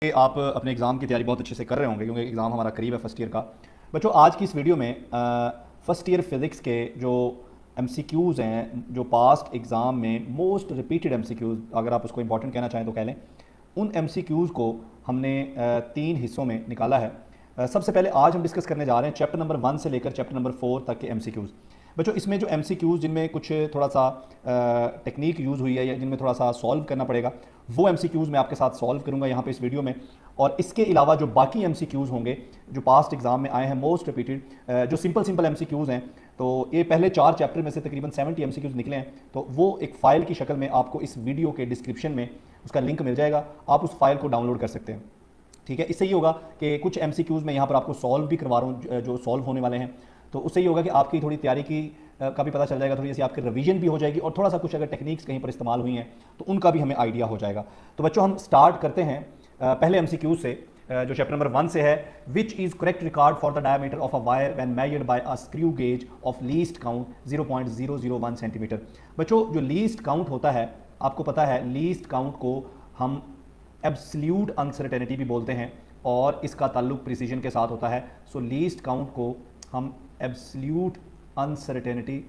कि आप अपने एग्ज़ाम की तैयारी बहुत अच्छे से कर रहे होंगे क्योंकि एग्ज़ाम हमारा करीब है फर्स्ट ईयर का। बच्चों, आज की इस वीडियो में फर्स्ट ईयर फिज़िक्स के जो एमसीक्यूज़ हैं, जो पास्ट एग्ज़ाम में मोस्ट रिपीटेड एमसीक्यूज़, अगर आप उसको इंपॉर्टेंट कहना चाहें तो कह लें, उन एमसीक्यूज़ को हमने तीन हिस्सों में निकाला है। सबसे पहले आज हम डिस्कस करने जा रहे हैं चैप्टर नंबर 1 से लेकर चैप्टर नंबर 4 तक के एमसीक्यूज़। बच्चों, इसमें जो एमसीक्यूज़ जिनमें कुछ थोड़ा सा टेक्निक यूज़ हुई है या जिनमें थोड़ा सा सॉल्व करना पड़ेगा, वो एमसीक्यूज़ मैं आपके साथ सॉल्व करूंगा यहाँ पे इस वीडियो में। और इसके अलावा जो बाकी एमसीक्यूज़ होंगे जो पास्ट एग्जाम में आए हैं मोस्ट रिपीटेड, जो सिंपल एमसीक्यूज़ हैं, तो ये पहले 4 चैप्टर में से तकरीबन 70 एमसीक्यूज़ निकले हैं। तो वो एक फ़ाइल की शक्ल में आपको इस वीडियो के डिस्क्रिप्शन में उसका लिंक मिल जाएगा, आप उस फाइल को डाउनलोड कर सकते हैं। ठीक है, इससे ये होगा कि कुछ एमसीक्यूज़ मैं यहाँ पर आपको सॉल्व भी करवा रहा हूँ जो सॉल्व होने वाले हैं। तो उससे ये होगा कि आपकी थोड़ी तैयारी की का भी पता चल जाएगा, थोड़ी सी आपकी रिवीजन भी हो जाएगी और थोड़ा सा कुछ अगर टेक्निक्स कहीं पर इस्तेमाल हुई हैं तो उनका भी हमें आइडिया हो जाएगा। तो बच्चों, हम स्टार्ट करते हैं पहले एमसीक्यूज से, जो चैप्टर नंबर 1 से है। Which is correct record for the diameter of a wire when measured by a screw gauge of least count 0.001 centimetre. बच्चों, जो लीस्ट काउंट होता है, आपको पता है लीस्ट काउंट को हम एब्सोल्यूट अनसर्टेनिटी भी बोलते हैं और इसका ताल्लुक प्रिसीजन के साथ होता है। सो लीस्ट काउंट को हम एब्सोल्यूट अनसर्टेनिटी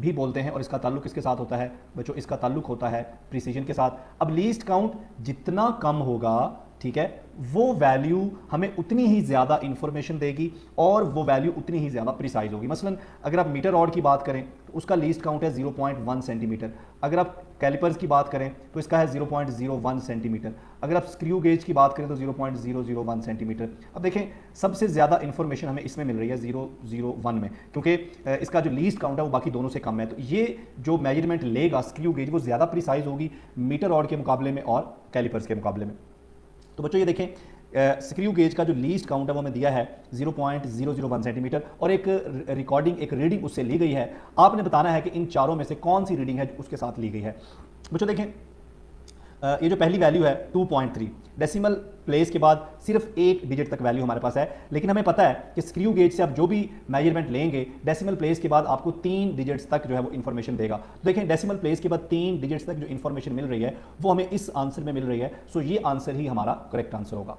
भी बोलते हैं और इसका ताल्लुक किसके साथ होता है बच्चों? इसका ताल्लुक होता है प्रिसीजन के साथ। अब लीस्ट काउंट जितना कम होगा, ठीक है, वो वैल्यू हमें उतनी ही ज़्यादा इंफॉर्मेशन देगी और वो वैल्यू उतनी ही ज़्यादा प्रिसाइज होगी। मसलन अगर आप मीटर रॉड की बात करें तो उसका लीस्ट काउंट है 0.1 सेंटीमीटर। अगर आप कैलिपर्स की बात करें तो इसका है 0.01 सेंटीमीटर। अगर आप स्क्रू गेज की बात करें तो 0.001 सेंटीमीटर। अब देखें, सबसे ज़्यादा इंफॉर्मेशन हमें इसमें मिल रही है 001 में, क्योंकि इसका जो लीस्ट काउंट है वो बाकी दोनों से कम है। तो ये जो मेजरमेंट लेगा स्क्रू गेज, वो ज़्यादा प्रिसाइज होगी मीटर रॉड के मुकाबले में और कैलिपर्स के मुकाबले में। तो बच्चों, ये देखें, स्क्रू गेज का जो लीस्ट काउंट है वो हमें दिया है 0.001 सेंटीमीटर और एक रिकॉर्डिंग, एक रीडिंग उससे ली गई है। आपने बताना है कि इन चारों में से कौन सी रीडिंग है उसके साथ ली गई है। बच्चों देखें, ये जो पहली वैल्यू है 2.3, डेसिमल प्लेस के बाद सिर्फ एक डिजिट तक वैल्यू हमारे पास है, लेकिन हमें पता है कि स्क्रू गेज से आप जो भी मेजरमेंट लेंगे डेसिमल प्लेस के बाद आपको 3 डिजिट्स तक जो है वो इन्फॉर्मेशन देगा। देखें, डेसिमल प्लेस के बाद 3 डिजिट्स तक जो इन्फॉर्मेशन मिल रही है वो हमें इस आंसर में मिल रही है। सो ये आंसर ही हमारा करेक्ट आंसर होगा।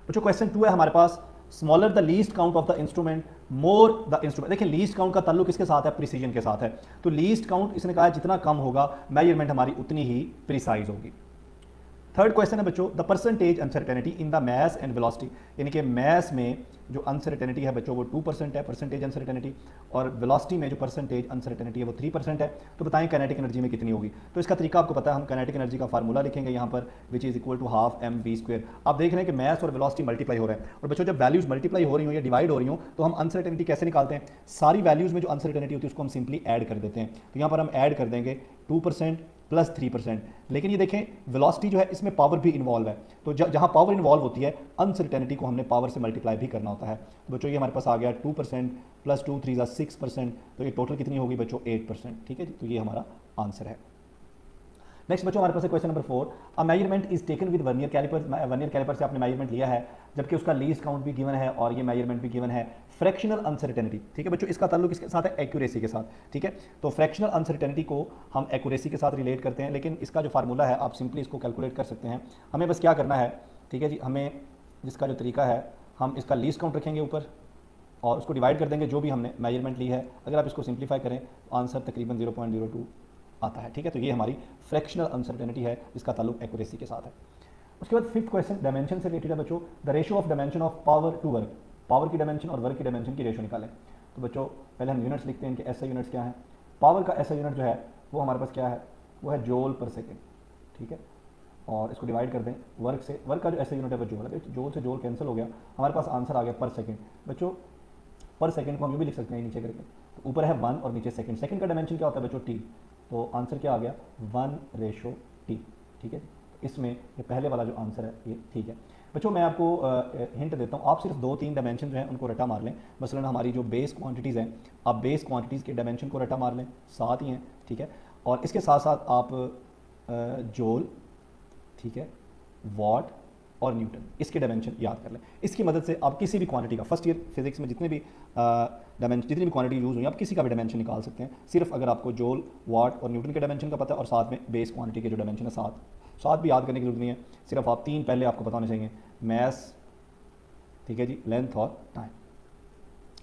बच्चों, क्वेश्चन 2 है हमारे पास, smaller the least count of the instrument more the instrument. देखिए, लीस्ट काउंट का ताल्लुक किसके साथ है? प्रिसीजन के साथ है। तो लीस्ट काउंट इसने कहा है जितना कम होगा मेजरमेंट हमारी उतनी ही प्रिसाइज होगी। थर्ड क्वेश्चन है बच्चों, the percentage uncertainty in the mass and velocity, यानी कि मैस में जो अनसर्टेनिटी है बच्चों वो 2% है परसेंटेज अनसर्टेनिटी, और वेलोसिटी में जो परसेंटेज अनसर्टेनिटी है वो 3% है। तो बताएं काइनेटिक एनर्जी में कितनी होगी? तो इसका तरीका आपको पता है, हम काइनेटिक एनर्जी का फार्मूला लिखेंगे यहाँ पर, which is equal to half mv²। आप देख रहे हैं कि मैस और वेलोसिटी मल्टीप्लाई हो रहे हैं, और बच्चों जब वैल्यूज मल्टीप्लाई हो रही हो या डिवाइड हो रही हो तो हम अनसर्टेनिटी कैसे निकालते हैं? सारी वैल्यूज में जो अनसर्टेनिटी होती है उसको हम सिंपली ऐड कर देते हैं। तो यहाँ पर हम ऐड कर देंगे 2% प्लस 3%। लेकिन ये देखें, वेलोसिटी जो है इसमें पावर भी इन्वॉल्व है, तो जहाँ पावर इन्वॉल्व होती है अनसर्टेनिटी को हमने पावर से मल्टीप्लाई भी करना होता है। तो बच्चों, ये हमारे पास आ गया 2% प्लस 2 3 6%, तो ये टोटल कितनी होगी बच्चों? 8%। ठीक है जी, तो ये हमारा आंसर है। नेक्स्ट बच्चों, हमारे पास है question number 4, a measurement is taken with vernier calliper. Vernier calliper से आपने मेजरमेंट लिया है जबकि उसका लीस्ट काउंट भी गिवन है और ये मेजरमेंट भी गिवन है। फ्रैक्शनल अनसर्टेनिटी, ठीक है बच्चों, इसका ताल्लुक किसके साथ है? एक्यूरेसी के साथ। ठीक है, तो फ्रैक्शनल अनसर्टेनिटी को हम एक्यूरेसी के साथ रिलेट करते हैं, लेकिन इसका जो फार्मूला है आप सिंपली इसको कैलकुलेट कर सकते हैं। हमें बस क्या करना है, ठीक है जी, हमें जिसका जो तरीका है, हम इसका लीस्ट काउंट रखेंगे ऊपर और उसको डिवाइड कर देंगे जो भी हमने मेजरमेंट ली है। अगर आप इसको सिंप्लीफाई करें तो आंसर तकरीबन 0.02 आता है। ठीक है, तो ये हमारी फ्रैक्शनल अनसर्टेनिटी है, इसका ताल्लुक एक्यूरेसी के साथ है। उसके बाद फिफ्थ क्वेश्चन डायमेंशन से रिलेटेड है बच्चों, the ratio of dimension of power to work. Power की डायमेंशन और वर्क की डायमेंशन की रेशियो निकालें। तो बच्चों, पहले हम यूनिट्स लिखते हैं, इनके ऐसे यूनिट्स क्या हैं। पावर का ऐसा यूनिट जो है वो हमारे पास क्या है? वो है जूल पर सेकेंड। ठीक है, और इसको डिवाइड कर दें वर्क से। वर्क का जो ऐसा यूनिट है वो जूल है। जूल से जूल कैंसिल हो गया, हमारे पास आंसर आ गया पर सेकेंड। बच्चों, पर सेकेंड को हम ये भी लिख सकते हैं नीचे करके, तो ऊपर है 1 और नीचे सेकेंड। सेकेंड का डायमेंशन क्या होता है बच्चों? टी। तो आंसर क्या आ गया? 1:T। ठीक है, इसमें ये पहले वाला जो आंसर है ये ठीक है। बच्चों, मैं आपको हिंट देता हूँ, आप सिर्फ 2-3 डायमेंशन जो हैं उनको रटा मार लें। मसलन हमारी जो बेस क्वांटिटीज़ हैं, आप बेस क्वांटिटीज़ के डायमेंशन को रटा मार लें, साथ ही हैं। ठीक है, और इसके साथ साथ आप जोल, ठीक है, वॉट और न्यूटन, इसके डायमेंशन याद कर लें। इसकी मदद से आप किसी भी क्वांटिटी का, फर्स्ट ईयर फिजिक्स में जितने भी डायमेंशन, जितनी भी क्वांटिटी यूज़ हुई, आप किसी का भी डायमेंशन निकाल सकते हैं, सिर्फ अगर आपको जोल, वाट और न्यूटन के डायमेंशन का पता है और साथ में बेस क्वांटिटी के जो डायमेंशन है साथ साथ भी याद करने की जरूरत नहीं है, सिर्फ आप 3 पहले आपको पता होने चाहिए, मैस, ठीक है जी, लेंथ और टाइम।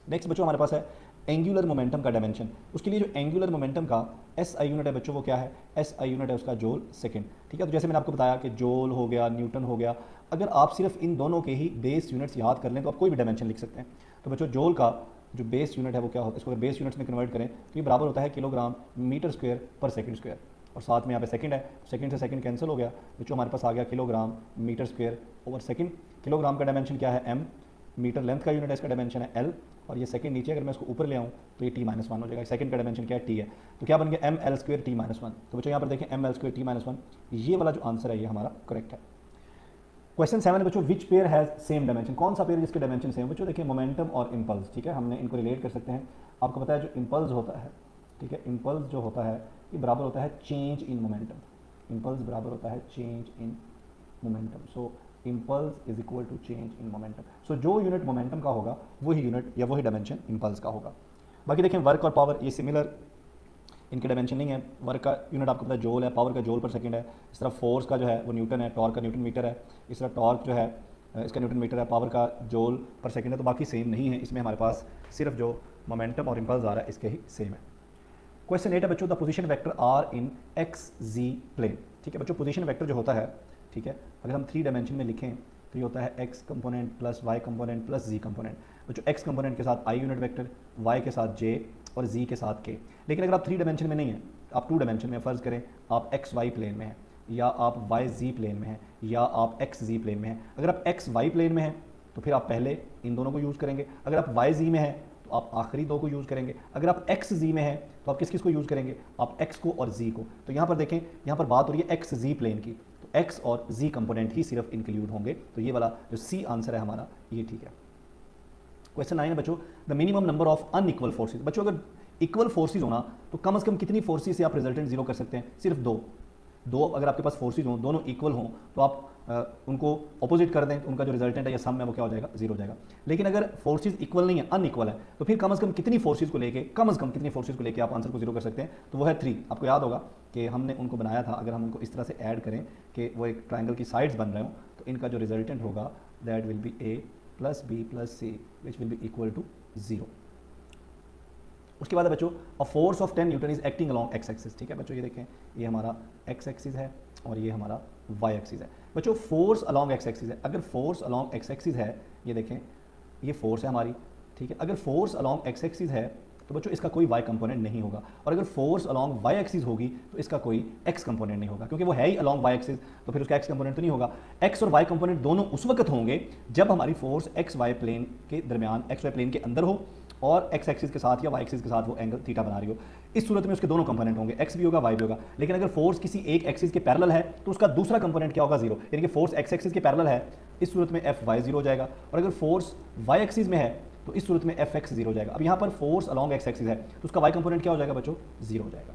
नेक्स्ट बच्चों हमारे पास है एंगुलर मोमेंटम का डायमेंशन। उसके लिए जो एंगुलर मोमेंटम का एस आई यूनिट है बच्चों, वो क्या है, एस आई यूनिट है उसका जूल सेकंड। ठीक है, तो जैसे मैंने आपको बताया कि जूल हो गया, न्यूटन हो गया, अगर आप सिर्फ इन दोनों के ही बेस यूनिट्स याद कर लें तो आप कोई भी डायमेंशन लिख सकते हैं। तो बच्चों जूल का जो बेस यूनिट है वो क्या होता है, इसको अगर बेस यूनिट्स में कन्वर्ट करें तो ये बराबर होता है किलोग्राम मीटर स्क्वायर पर सेकंड स्क्वायर, और साथ में यहाँ पे सेकंड है, सेकंड से सेकंड कैंसिल हो गया, बच्चों हमारे पास आ गया kilogram metre square over second. Kilogram का डायमेंशन क्या है, एम, मीटर लेंथ का यूनिट है, इसका डायमेंशन है एल, और ये सेकंड नीचे अगर मैं इसको ऊपर ले आऊँ तो ये टी माइनस वन हो जाएगा। सेकंड का डायमेंशन क्या है, टी है, तो क्या बन गया M L square T minus one. तो बच्चों यहाँ पर देखें M L square T minus one, ये वाला जो आंसर है ये हमारा करेक्ट है। क्वेश्चन 7 है बच्चों, which pair has same dimension, कौन सा पेयर जिसके डायमेंशन सेम। बच्चों देखिए मोमेंटम और इंपल्स, ठीक है, हमने इनको रिलेट कर सकते हैं। आपको पता है जो इंपल्स होता है, ठीक है, इंपल्स जो होता है ये बराबर होता है चेंज इन मोमेंटम। इंपल्स बराबर होता है change in momentum. So impulse is equal to change in momentum. So जो यूनिट मोमेंटम का होगा वही यूनिट या वही डायमेंशन इंपल्स का होगा। बाकी देखें वर्क और पावर ये सिमिलर, इनके डायमेंशन नहीं है। वर्क का यूनिट आपको पता है जूल है, पावर का जूल पर सेकंड है। इस तरह फोर्स का जो है वो न्यूटन है, टॉर्क का न्यूटन मीटर है। इस तरह टॉर्क जो है इसका न्यूटन मीटर है, पावर का जूल पर सेकंड है। तो बाकी सेम नहीं है, इसमें हमारे पास सिर्फ जो मोमेंटम और इंपल्स आ रहा है इसके ही सेम है। क्वेश्चन 8 है बच्चों, the position vector R in X Z plane. ठीक है बच्चों, पोजीशन वेक्टर जो होता है, ठीक है, अगर हम 3 डायमेंशन में लिखें तो ये होता है X component plus Y component plus Z component. बच्चों एक्स कंपोनेंट के साथ आई यूनिट वेक्टर, वाई के साथ जे और जी के साथ के। लेकिन अगर आप 3 डायमेंशन में नहीं है, आप 2 डायमेंशन में, फ़र्ज़ करें आप एक्स वाई प्लेन में हैं, या आप वाई जी प्लेन में हैं, या आप एक्स जी प्लेन में हैं। अगर आप एक्स वाई प्लेन में हैं तो फिर आप पहले इन दोनों को यूज़ करेंगे। अगर आप वाई जी में हैं तो आप आखिरी 2 को यूज़ करेंगे। अगर आप एक्स जी में हैं तो आप किस किस को यूज़ करेंगे, आप एक्स को और जी को। तो यहाँ पर देखें, यहाँ पर बात हो रही है एक्स जी प्लेन की, तो एक्स और जी कंपोनेंट ही सिर्फ इंक्लूड होंगे। तो ये वाला जो सी आंसर है हमारा ये ठीक है। क्वेश्चन 9 है बच्चों, the minimum number of unequal forces. बच्चों अगर इक्वल फोर्सेज होना तो कम से कम कितनी फोर्सेज से आप रिजल्टेंट जीरो कर सकते हैं, सिर्फ 2। अगर आपके पास फोर्सेज हों, दोनों इक्वल हों, तो आप उनको अपोजिट कर दें तो उनका जो रिजल्टेंट है या सम है वो क्या हो जाएगा, जीरो हो जाएगा। लेकिन अगर फोर्सेज इक्वल नहीं है, अनइक्वल है, तो फिर कम से कम कितनी फोर्सेज को लेके, कम से कम कितनी फोर्सेज को लेके आप आंसर को जीरो कर सकते हैं, तो वो है 3। आपको याद होगा कि हमने उनको बनाया था, अगर हम उनको इस तरह से ऐड करें कि वो एक ट्राइंगल की साइड्स बन रहे हो, तो इनका जो रिजल्टेंट होगा that will be A plus B plus C which will be equal to 0। उसके बाद है बच्चों, a force of 10 newton is acting along X axis. ठीक है बच्चों, ये देखें, ये हमारा एक्स एक्सिस है और ये हमारा वाई एक्सिस है। बच्चों फोर्स अलॉन्ग एक्स एक्सिस है, अगर फोर्स अलॉन्ग एक्स एक्सिस है, ये देखें ये फोर्स है हमारी, ठीक है, अगर फोर्स अलॉन्ग एक्स एक्सिस है तो बच्चों इसका कोई वाई कंपोनेंट नहीं होगा, और अगर फोर्स अलॉन्ग वाई एक्सिस होगी तो इसका कोई एक्स कंपोनेंट नहीं होगा, क्योंकि वो है ही अलॉन्ग वाई एक्सिस, तो फिर उसका एक्स कंपोनेंट तो नहीं होगा। एक्स और वाई कंपोनेंट दोनों उस वक्त होंगे जब हमारी फोर्स एक्स वाई प्लेन के दरमियान, एक्स वाई प्लेन के अंदर हो और एक्स एक्सिस के साथ या वाई एक्सिस के साथ वो एंगल थीटा बना रही हो। इस सूरत में उसके दोनों कंपोनेंट होंगे, एक्स भी होगा वाई भी होगा। लेकिन अगर फोर्स किसी एक एक्सिस के पैरेलल है तो उसका दूसरा कंपोनेंट क्या होगा, 0। यानी कि फोर्स एक्स एक्सिस के पैरेलल है, इस सूरत में एफ वाई 0 हो जाएगा, और अगर फोर्स वाई एक्सिस में है तो इस सूरत में एफ एक्स 0 हो जाएगा। अब यहाँ पर फोर्स अलॉन्ग एक्स एक्सिस है तो उसका वाई कंपोनेंट क्या हो जाएगा बच्चों, 0 हो जाएगा।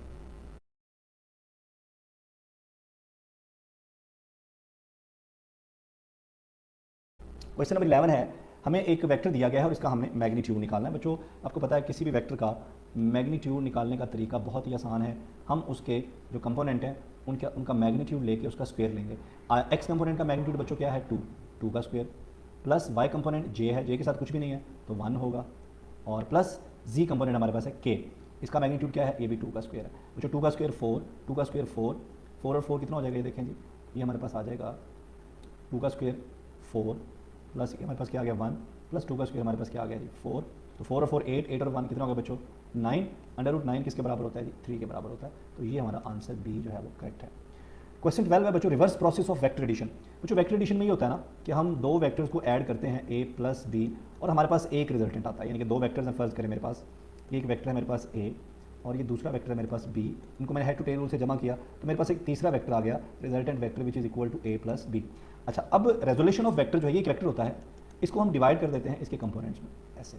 क्वेश्चन नंबर 11 है, हमें एक वेक्टर दिया गया है और इसका हमें मैग्नीट्यूड निकालना है। बच्चों आपको पता है किसी भी वेक्टर का मैग्नीट्यूड निकालने का तरीका बहुत ही आसान है। हम उसके जो कंपोनेंट हैं उनका मैग्नीट्यूड लेके उसका स्क्वायर लेंगे। एक्स कंपोनेंट का मैग्नीट्यूड बच्चों क्या है, 2 का स्क्वायर, प्लस वाई कंपोनेंट जे है, जे के साथ कुछ भी नहीं है तो 1 होगा, और प्लस जी कंपोनेंट हमारे पास है के, इसका मैग्नीट्यूड क्या है, ये भी 2 का स्क्वायर है। बच्चों 2 का स्क्वायर 4, 2 का स्क्वायर 4, 4 और 4 कितना हो जाएगा, ये देखें जी, ये हमारे पास आ जाएगा 2 का स्क्वायर 4 प्लस ये हमारे पास क्या आ गया 1 प्लस 2 का स्क्वायर हमारे पास क्या आ गया जी 4। तो 4 और 4 8, 8 और 1 कितना हो गया बच्चों 9, √9 किसके बराबर होता है जी 3 के बराबर होता है। तो ये हमारा आंसर बी जो है वो करेक्ट है। क्वेश्चन 12 है बच्चों, reverse process of vector addition. बच्चों वेक्टर एडिशन में ये होता है ना कि हम 2 वेक्टर्स को ऐड करते हैं a प्लस बी और हमारे पास एक रिजल्टेंट आता है। यानी कि 2 वेक्टर्स हैं, फर्ज करें मेरे पास एक वेक्टर है मेरे पास a और ये दूसरा वेक्टर है मेरे पास b, इनको मैंने हेड टू टेल रूल से जमा किया तो मेरे पास एक तीसरा वेक्टर आ गया, resultant vector which is equal to a plus B. अच्छा, अब रेजोल्यूशन ऑफ वेक्टर जो है ये एक वेक्टर होता है, इसको हम डिवाइड कर देते हैं इसके कंपोनेंट्स में ऐसे,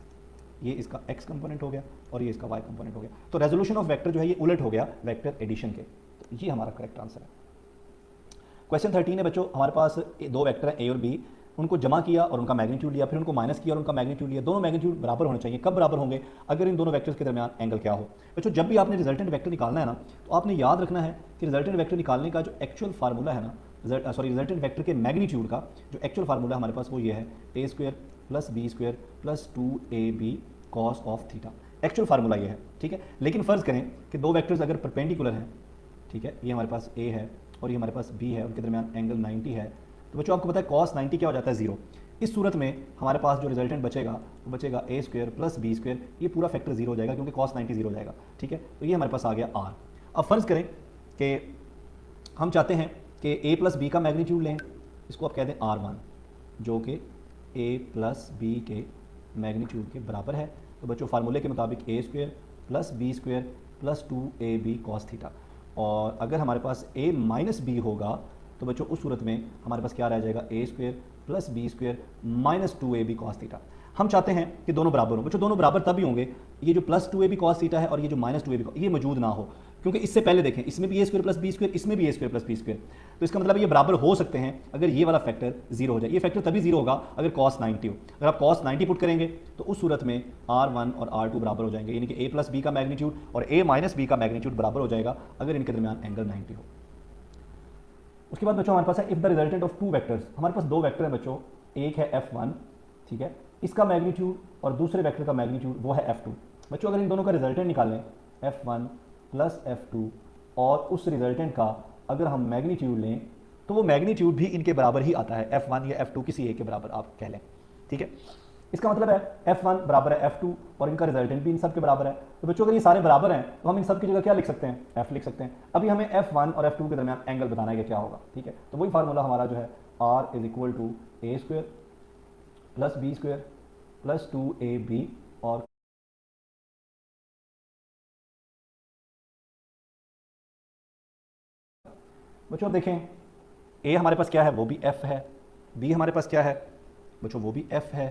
ये इसका x कंपोनेंट हो गया और ये इसका y कंपोनेंट हो गया। तो रेजोल्यूशन ऑफ वेक्टर जो है ये उलट हो गया वेक्टर एडिशन के। तो ये हमारा करेक्ट आंसर है। क्वेश्चन 13 है बच्चों, हमारे पास 2 वेक्टर हैं a और b, उनको जमा किया और उनका मैग्नीट्यूड लिया, फिर उनको माइनस किया और उनका मैग्नीट्यूड लिया। दोनों मैग्नीट्यूड बराबर होने चाहिए। कब बराबर होंगे, अगर इन दोनों वेक्टर्स के दरमियान एंगल क्या हो। बच्चों जब भी आपने रिजल्टेंट वेक्टर निकालना है ना तो आपने याद रखना है कि रिजल्टेंट वेक्टर निकालने का जो एक्चुअल फार्मूला है ना रिजल्टेंट वेक्टर के मैग्नीट्यूड का जो एक्चुअल फार्मूला हमारे पास वो ये है A square plus B square plus 2ab cos of theta. Actual formula ये है, ठीक है। लेकिन फ़र्ज़ करें कि दो वेक्टर्स अगर परपेंडिकुलर हैं, ठीक है, ये हमारे पास a है और ये हमारे पास b है, उनके दरमियान एंगल 90 है, तो बच्चों आपको पता है cos 90 क्या हो जाता है, 0। इस सूरत में हमारे पास जो रिजल्टेंट बचेगा वो बचेगा a square plus B square, ये पूरा फैक्टर 0 हो जाएगा क्योंकि cos 90 0 हो जाएगा, ठीक है। तो ये हमारे पास आ गया r। अब फ़र्ज़ करें कि हम चाहते हैं कि a प्लस बी का मैग्नीट्यूड लें, इसको आप कह दें r1, जो कि a प्लस बी के मैग्नीट्यूड के बराबर है। तो बच्चों फार्मूले के मुताबिक a square plus B square plus 2ab cos theta, और अगर हमारे पास a माइनस बी होगा तो बच्चों उस सूरत में हमारे पास क्या रह जाएगा, a square plus B square minus 2ab cos theta. हम चाहते हैं कि दोनों बराबर हों। बच्चों दोनों बराबर तभी होंगे, ये जो प्लस 2ab कॉस थीटा है और ये जो माइनस 2ab ये मौजूद ना हो, क्योंकि इससे पहले देखें इसमें भी a square plus B square, इसमें भी a square plus B square, तो इसका मतलब ये बराबर हो सकते हैं अगर ये वाला फैक्टर 0 हो जाए। ये फैक्टर तभी 0 होगा अगर cos 90 हो। अगर आप cos 90 पुट करेंगे तो उस सूरत में r1 और r2 बराबर हो जाएंगे, यानी कि a प्लस बी का मैग्नीट्यूड और a माइनस बी का मैग्नीट्यूड बराबर हो जाएगा अगर इनके दरमियान एंगल 90 हो। उसके बाद बच्चों हमारे पास है if the resultant of two vectors. हमारे पास दो वेक्टर है बच्चों, एक है f1, ठीक है, इसका मैग्नीट्यूड, और दूसरे वेक्टर का मैग्नीट्यूड वो है f2। बच्चों अगर इन दोनों का रिजल्टेंट निकालें f1 प्लस f2 और उस रिजल्टेंट का अगर हम मैग्नीट्यूड लें तो वो मैग्नीट्यूड भी इनके बराबर ही आता है, f1 या f2 किसी एक के बराबर आप कह लें, ठीक है। इसका मतलब है f1 बराबर है f2 और इनका रिजल्टेंट भी इन सब के बराबर है। तो बच्चों अगर ये सारे बराबर हैं तो हम इन सब की जगह क्या लिख सकते हैं, f लिख सकते हैं। अभी हमें f1 और f2 के दरमियान एंगल बताना है कि क्या होगा, ठीक है। तो वही फार्मूला हमारा जो है r is equal to a square plus B square plus 2ab, और बच्चों देखें a हमारे पास क्या है, वो भी f है, b हमारे पास क्या है बच्चों, वो भी f है,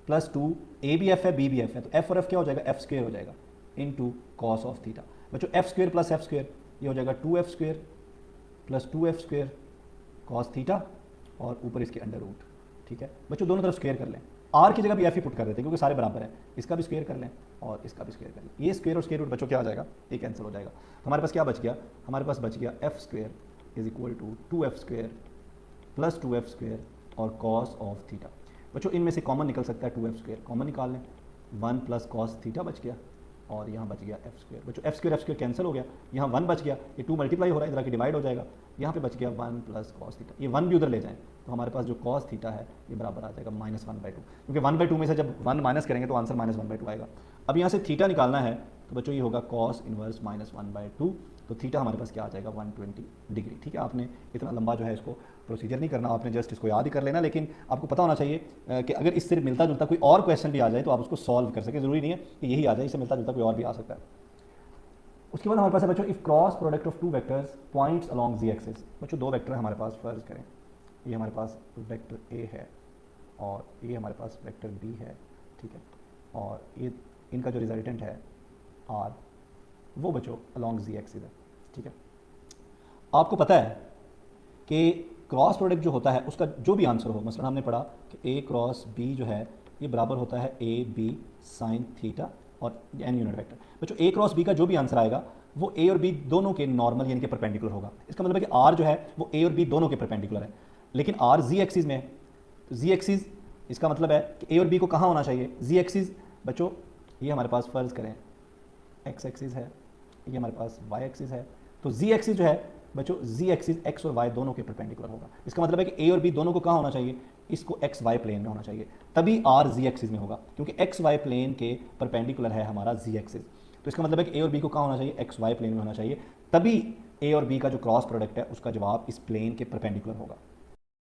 प्लस 2 a भी f है, b भी f है, तो f और f क्या हो जाएगा, f स्क्वायर हो जाएगा इनटू कॉस ऑफ थीटा। बच्चों f square plus f square ये हो जाएगा 2f square plus 2f square cos theta, और ऊपर इसके अंडर रूट, ठीक है। बच्चों दोनों तरफ स्क्वायर कर लें, r की जगह भी f ही पुट कर देते हैं क्योंकि सारे बराबर हैं, इसका भी स्क्वायर कर लें और इसका भी स्क्वायर कर लें। ये स्क्वायर और स्क्वायर रूट बच्चों क्या आ जाएगा, ये कैंसिल हो जाएगा। हमारे पास क्या बच गया, हमारे पास बच गया f square is equal to 2f square plus 2f square और कॉस ऑफ थीटा। बच्चों इनमें से कॉमन निकल सकता है, 2f स्क्वायर कॉमन निकाल लें, 1 प्लस कॉस थीटा बच गया, और यहाँ बच गया f स्क्वायर। बच्चों f स्क्वायर कैंसिल हो गया, यहाँ 1 बच गया, ये 2 मल्टीप्लाई हो रहा है, इधर आके डिवाइड हो जाएगा, यहाँ पे बच गया 1 प्लस कॉस थीटा। ये 1 भी उधर ले जाएं तो हमारे पास जो कॉस थीटा है ये बराबर आ जाएगा -1/2, क्योंकि 1/2 में से जब 1 माइनस करेंगे तो आंसर -1/2 आएगा। अब यहाँ से थीटा निकालना है तो बच्चों ये होगा कॉस इनवर्स -1/2, तो थीटा हमारे पास क्या आ जाएगा 120 डिग्री, ठीक है। आपने इतना लंबा जो है इसको प्रोसीजर नहीं करना, आपने जस्ट इसको याद ही कर लेना, लेकिन आपको पता होना चाहिए कि अगर इससे मिलता जुलता कोई और क्वेश्चन भी आ जाए तो आप उसको सॉल्व कर सकें, ज़रूरी नहीं है कि यही आ जाए, इससे मिलता जुलता कोई और भी आ सकता है। उसके बाद हमारे पास है बच्चों if cross product of two vectors points along Z axis. बच्चों दो वेक्टर हमारे पास, फर्ज करें ये हमारे पास वेक्टर ए है और ये हमारे पास वेक्टर बी है, ठीक है, और ये इनका जो रिजल्टेंट है आर वो बच्चों अलोंग जी एक्सिस है, ठीक है। आपको पता है कि क्रॉस प्रोडक्ट जो होता है उसका जो भी आंसर हो, मसलन हमने पढ़ा कि ए क्रॉस बी जो है ये बराबर होता है ए बी साइन थीटा और एन यूनिट वेक्टर। बच्चों ए क्रॉस बी का जो भी आंसर आएगा वो ए और बी दोनों के नॉर्मल यानी कि परपेंडिकुलर होगा। इसका मतलब है कि आर जो है वो ए और बी दोनों के परपेंडिकुलर है, लेकिन आर जी एक्सिस में है, तो जी एक्सिस इसका मतलब है कि ए और बी को कहाँ होना चाहिए, जी एक्सिस। बच्चों ये हमारे पास फर्ज करें एक्स एक्सिस है, ये हमारे पास वाई एक्सिस है, तो जी एक्सिस जो है बच्चों जी एक्सिस एक्स और वाई दोनों के परपेंडिकुलर होगा। इसका मतलब है कि ए और बी दोनों को कहाँ होना चाहिए, इसको एक्स वाई प्लेन में होना चाहिए, तभी आर जी एक्सिस में होगा, क्योंकि एक्स वाई प्लेन के परपेंडिकुलर है हमारा जी एक्सिस। तो इसका मतलब है कि ए और बी को कहाँ होना चाहिए, एक्स वाई प्लेन में होना चाहिए, तभी ए और बी का जो क्रॉस प्रोडक्ट है उसका जवाब इस प्लेन के परपेंडिकुलर होगा।